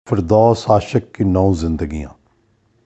فردوس عاشق کی 9 زندگیاں۔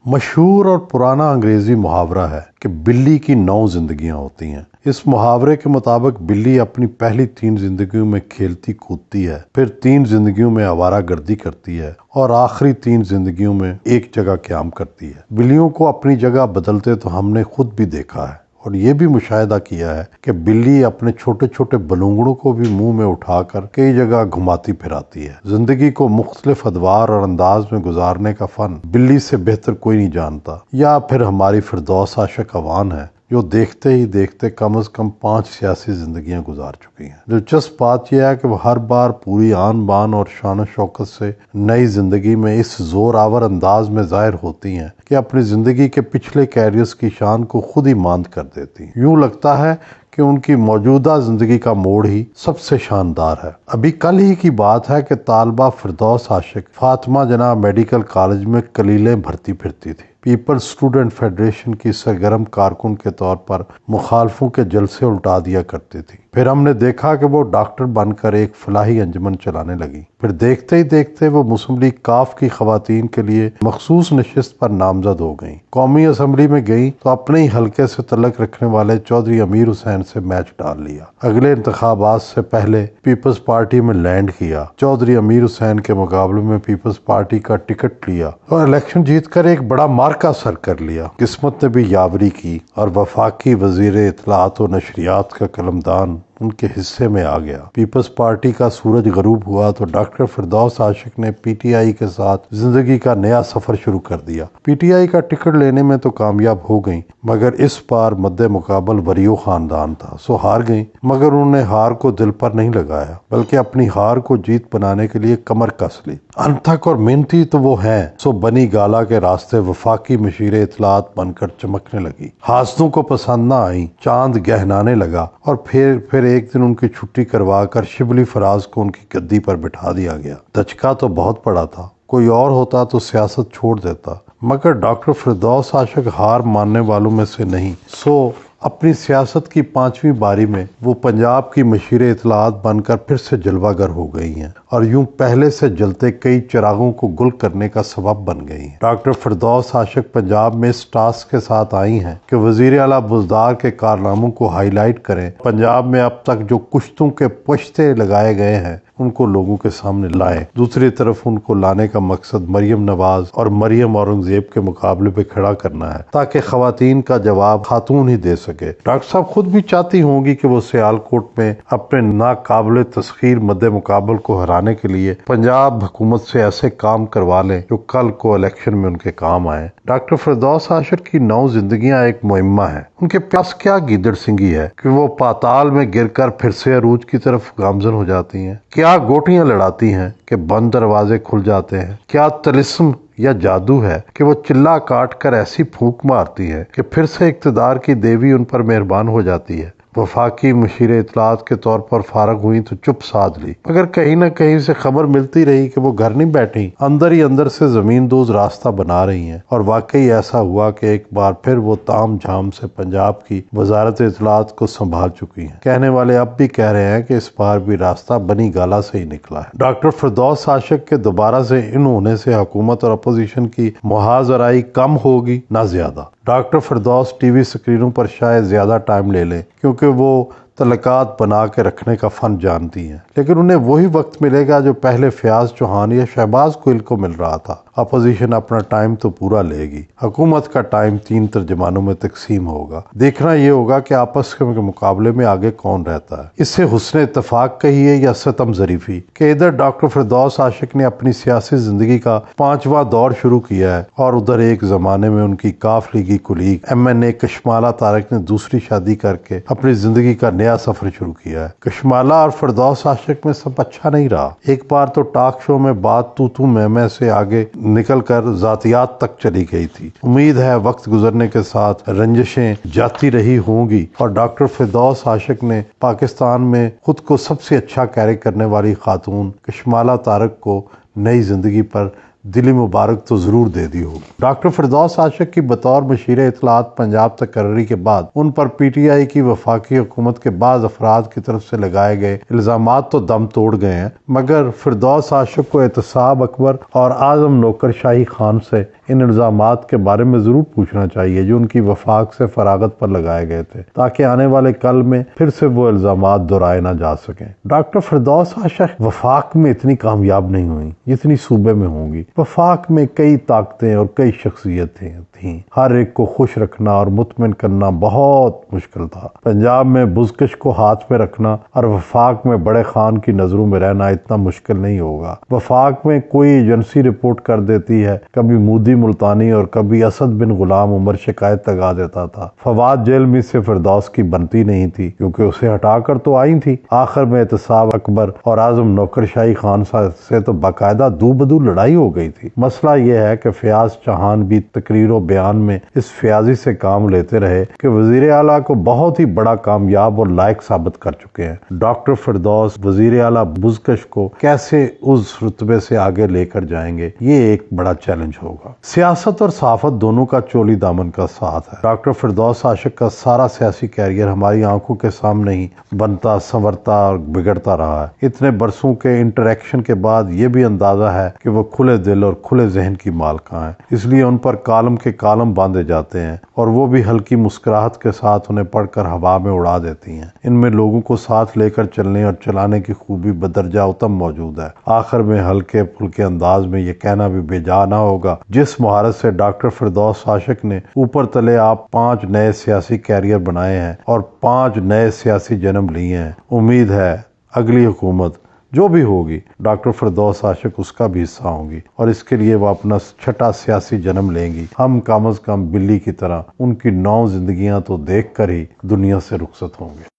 مشہور اور پرانا انگریزی محاورہ ہے کہ بلی کی 9 زندگیاں ہوتی ہیں۔ اس محاورے کے مطابق بلی اپنی پہلی 3 زندگیوں میں کھیلتی کودتی ہے، پھر 3 زندگیوں میں آوارہ گردی کرتی ہے اور آخری 3 زندگیوں میں ایک جگہ قیام کرتی ہے۔ بلیوں کو اپنی جگہ بدلتے تو ہم نے خود بھی دیکھا ہے اور یہ بھی مشاہدہ کیا ہے کہ بلی اپنے چھوٹے چھوٹے بلونگڑوں کو بھی منہ میں اٹھا کر کئی جگہ گھماتی پھراتی ہے۔ زندگی کو مختلف ادوار اور انداز میں گزارنے کا فن بلی سے بہتر کوئی نہیں جانتا، یا پھر ہماری فردوس عاشق عوان ہے جو دیکھتے ہی دیکھتے کم از کم 5 سیاسی زندگیاں گزار چکی ہیں۔ دلچسپ بات یہ ہے کہ وہ ہر بار پوری آن بان اور شان و شوکت سے نئی زندگی میں اس زور آور انداز میں ظاہر ہوتی ہیں کہ اپنی زندگی کے پچھلے کیریئرز کی شان کو خود ہی ماند کر دیتی ہیں۔ یوں لگتا ہے کہ ان کی موجودہ زندگی کا موڑ ہی سب سے شاندار ہے۔ ابھی کل ہی کی بات ہے کہ طالبہ فردوس عاشق فاطمہ جناح میڈیکل کالج میں کلیلیں بھرتی پھرتی تھی۔ پیپلز اسٹوڈنٹ فیڈریشن کی سرگرم کارکن کے طور پر مخالفوں کے جلسے الٹا دیا کرتی تھی۔ پھر ہم نے دیکھا کہ وہ ڈاکٹر بن کر ایک فلاحی انجمن چلانے لگی۔ پھر دیکھتے ہی دیکھتے وہ مسلم لیگ کاف کی خواتین کے لیے مخصوص نشست پر نامزد ہو گئیں۔ قومی اسمبلی میں گئیں تو اپنے ہی حلقے سے تعلق رکھنے والے چودھری امیر حسین سے میچ ڈال لیا۔ اگلے انتخابات سے پہلے پیپلز پارٹی میں لینڈ کیا، چودھری امیر حسین کے مقابلے میں پیپلز پارٹی کا ٹکٹ لیا اور الیکشن جیت کر ایک بڑا مارکا سر کر لیا۔ قسمت نے بھی یاوری کی اور وفاقی وزیر اطلاعات و نشریات کا قلمدان ان کے حصے میں آ گیا۔ پیپلز پارٹی کا سورج غروب ہوا تو ڈاکٹر فردوس عاشق نے پی ٹی آئی کے ساتھ زندگی کا نیا سفر شروع کر دیا۔ پی ٹی آئی کا ٹکٹ لینے میں تو کامیاب ہو گئیں، مگر اس بار مد مقابل وریو خاندان تھا، سو ہار گئیں۔ مگر انہوں نے ہار کو دل پر نہیں لگایا، بلکہ اپنی ہار کو جیت بنانے کے لیے کمر کس لی۔ انتھک اور محنتی تو وہ ہیں، سو بنی گالا کے راستے وفاقی مشیر اطلاعات بن کر چمکنے لگی۔ حاسدوں کو پسند نہ آئیں، چاند گہنانے لگا اور پھر ایک دن ان کی چھٹی کروا کر شبلی فراز کو ان کی گدی پر بٹھا دیا گیا۔ دھچکا تو بہت پڑا تھا، کوئی اور ہوتا تو سیاست چھوڑ دیتا، مگر ڈاکٹر فردوس عاشق ہار ماننے والوں میں سے نہیں، سو اپنی سیاست کی 5ویں باری میں وہ پنجاب کی مشیر اطلاعات بن کر پھر سے جلوہ گر ہو گئی ہیں اور یوں پہلے سے جلتے کئی چراغوں کو گل کرنے کا سبب بن گئی ہیں۔ ڈاکٹر فردوس عاشق پنجاب میں اس ٹاسک کے ساتھ آئی ہیں کہ وزیر اعلیٰ بزدار کے کارناموں کو ہائی لائٹ کریں، پنجاب میں اب تک جو کشتوں کے پشتے لگائے گئے ہیں ان کو لوگوں کے سامنے لائیں۔ دوسری طرف ان کو لانے کا مقصد مریم نواز اور مریم اورنگزیب کے مقابلے پہ کھڑا کرنا ہے تاکہ خواتین کا جواب خاتون ہی دے سکے۔ ڈاکٹر صاحب خود بھی چاہتی ہوں گی کہ وہ سیالکوٹ میں اپنے ناقابل تسخیر مد مقابل کو ہرانے کے لیے پنجاب حکومت سے ایسے کام کروا لیں جو کل کو الیکشن میں ان کے کام آئیں۔ ڈاکٹر فردوس عاشق کی 9 زندگیاں ایک مہمہ ہے۔ ان کے پاس کیا گیدڑ سنگھی ہے کہ وہ پاتال میں گر کر پھر سے عروج کی طرف گامزن ہو جاتی ہیں؟ کیا گوٹیاں لڑاتی ہیں کہ بند دروازے کھل جاتے ہیں؟ کیا طلسم یا جادو ہے کہ وہ چلا کاٹ کر ایسی پھونک مارتی ہے کہ پھر سے اقتدار کی دیوی ان پر مہربان ہو جاتی ہے؟ وفاقی مشیر اطلاعات کے طور پر فارغ ہوئی تو چپ سادھ لی، مگر کہیں نہ کہیں سے خبر ملتی رہی کہ وہ گھر نہیں بیٹھی، اندر ہی اندر سے زمین دوز راستہ بنا رہی ہیں۔ اور واقعی ایسا ہوا کہ ایک بار پھر وہ تام جھام سے پنجاب کی وزارت اطلاعات کو سنبھال چکی ہیں۔ کہنے والے اب بھی کہہ رہے ہیں کہ اس بار بھی راستہ بنی گالا سے ہی نکلا ہے۔ ڈاکٹر فردوس عاشق کے دوبارہ سے ان ہونے سے حکومت اور اپوزیشن کی محاذ آرائی کم ہوگی نہ زیادہ۔ ڈاکٹر فردوس ٹی وی سکرینوں پر شاید زیادہ ٹائم لے لیں کیونکہ وہ تعلقات بنا کے رکھنے کا فن جانتی ہیں، لیکن انہیں وہی وقت ملے گا جو پہلے فیاض چوہان یا شہباز گل کو مل رہا تھا۔ اپوزیشن اپنا ٹائم تو پورا لے گی، حکومت کا ٹائم 3 ترجمانوں میں تقسیم ہوگا۔ دیکھنا یہ ہوگا کہ آپس کے مقابلے میں آگے کون رہتا ہے۔ اس سے حسن اتفاق کہیے یا ستم ظریفی کہ ادھر ڈاکٹر فردوس عاشق نے اپنی سیاسی زندگی کا 5واں دور شروع کیا ہے اور ادھر ایک زمانے میں ان کی کاف لیگی کلیگ MNA کشمالہ طارق نے دوسری شادی کر کے اپنی زندگی کا نیا سفر شروع کیا ہے۔ کشمالہ اور فردوس عاشق میں سب اچھا نہیں رہا۔ ایک بار تو ٹاک شو میں بات تو میں سے آگے نکل کر ذاتیات تک چلی گئی تھی۔ امید ہے وقت گزرنے کے ساتھ رنجشیں جاتی رہی ہوں گی اور ڈاکٹر فردوس عاشق نے پاکستان میں خود کو سب سے اچھا کیری کرنے والی خاتون کشمالہ طارق کو نئی زندگی پر دلی مبارک تو ضرور دے دی ہوگی۔ ڈاکٹر فردوس عاشق کی بطور مشیر اطلاعات پنجاب تقرری کے بعد ان پر پی ٹی آئی کی وفاقی حکومت کے بعض افراد کی طرف سے لگائے گئے الزامات تو دم توڑ گئے ہیں، مگر فردوس عاشق کو احتساب اکبر اور اعظم نوکر شاہی خان سے ان الزامات کے بارے میں ضرور پوچھنا چاہیے جو ان کی وفاق سے فراغت پر لگائے گئے تھے، تاکہ آنے والے کل میں پھر سے وہ الزامات دہرائے نہ جا سکیں۔ ڈاکٹر فردوس عاشق وفاق میں اتنی کامیاب نہیں ہوئیں جتنی صوبے میں ہوں گی۔ وفاق میں کئی طاقتیں اور کئی شخصیتیں تھیں، ہر ایک کو خوش رکھنا اور مطمئن کرنا بہت مشکل تھا۔ پنجاب میں بزکش کو ہاتھ میں رکھنا اور وفاق میں بڑے خان کی نظروں میں رہنا اتنا مشکل نہیں ہوگا۔ وفاق میں کوئی ایجنسی رپورٹ کر دیتی ہے، کبھی مودی ملتانی اور کبھی اسد بن غلام عمر شکایت لگا دیتا تھا۔ فواد جیل میں سے فردوس کی بنتی نہیں تھی کیونکہ اسے ہٹا کر تو آئی تھی۔ آخر میں احتساب اکبر اور اعظم نوکر شاہی خان سے تو باقاعدہ دو بدو لڑائی ہو گئی تھی۔ مسئلہ یہ ہے کہ فیاض چوہان بھی تقریر و بیان میں اس فیاضی سے کام لیتے رہے کہ وزیر اعلیٰ کو بہت ہی بڑا کامیاب اور لائق ثابت کر چکے ہیں۔ ڈاکٹر فردوس وزیر اعلیٰ بزکش کو کیسے اس رتبے سے آگے لے کر جائیں گے، یہ ایک بڑا چیلنج ہوگا۔ سیاست اور صحافت دونوں کا چولی دامن کا ساتھ ہے۔ ڈاکٹر فردوس عاشق کا سارا سیاسی کیریئر ہماری آنکھوں کے سامنے ہی بنتا سنورتا اور بگڑتا رہا ہے۔ اتنے برسوں کے انٹریکشن کے بعد یہ بھی اندازہ ہے کہ وہ کھلے دل اور کھلے ذہن کی مالکہ ہیں، اس لیے ان پر کالم کے کالم باندھے جاتے ہیں اور وہ بھی ہلکی مسکراہٹ کے ساتھ انہیں پڑھ کر ہوا میں اڑا دیتی ہیں۔ ان میں لوگوں کو ساتھ لے کر چلنے اور چلانے کی خوبی بدرجہ اتم موجود ہے۔ آخر میں ہلکے پھلکے انداز میں یہ کہنا بھی بے جا نہ ہوگا، جس مہارت سے ڈاکٹر فردوس عاشق نے اوپر تلے آپ 5 نئے سیاسی کیریئر بنائے ہیں اور 5 نئے سیاسی جنم لیے ہیں، امید ہے اگلی حکومت جو بھی ہوگی ڈاکٹر فردوس عاشق اس کا بھی حصہ ہوں گی اور اس کے لیے وہ اپنا چھٹا سیاسی جنم لیں گی۔ ہم کم از کم بلی کی طرح ان کی 9 زندگیاں تو دیکھ کر ہی دنیا سے رخصت ہوں گے۔